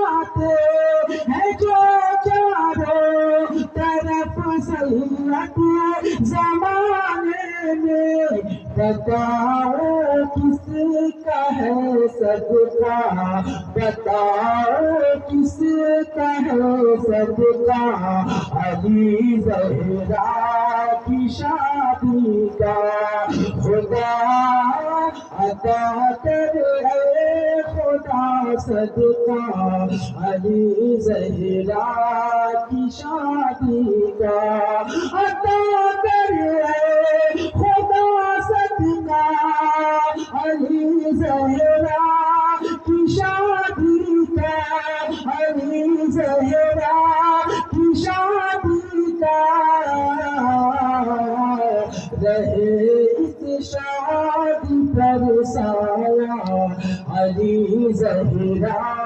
آتے ہیں جو چاروں طرف سلط زمانے میں، بتاؤ کس کا ہے صدقہ، بتاؤ کس کا ہے صدقہ، علی زہرا کی شادی کا، خدا عطا کرے خدا صدقہ، علی زہرا کی شادی کا، عطا کرے خدا صدقہ، علی زہرا کی شادی کا، علی زہرا کی شادی کا، رہے اس شادی پر سایہ علی زہرا